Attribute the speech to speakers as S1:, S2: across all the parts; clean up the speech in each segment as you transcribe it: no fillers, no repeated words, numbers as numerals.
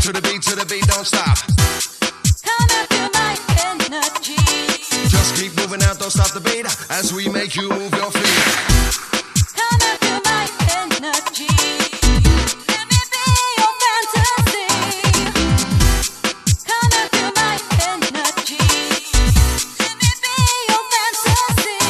S1: to the beat, don't stop.
S2: Come and feel my energy.
S1: Just keep moving out, don't stop the beat as we make you move your feet.
S2: Come and feel my energy. Let me be your fantasy. Come and feel my energy. Let me be your fantasy.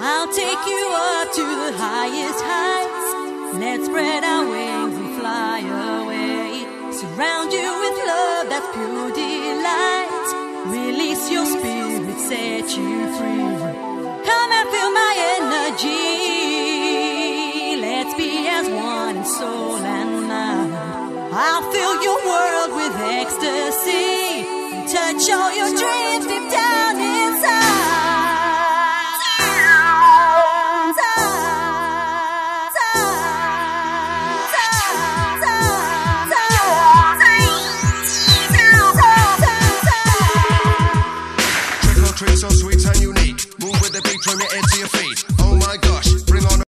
S2: I'll take you up to the highest heights. Let's spread our wings and fly away. Surround you with love that's pure delight. Release your spirit, set you free. Come and feel my energy. Let's be as one in soul and mind. I'll fill your world with ecstasy. Touch all your dreams.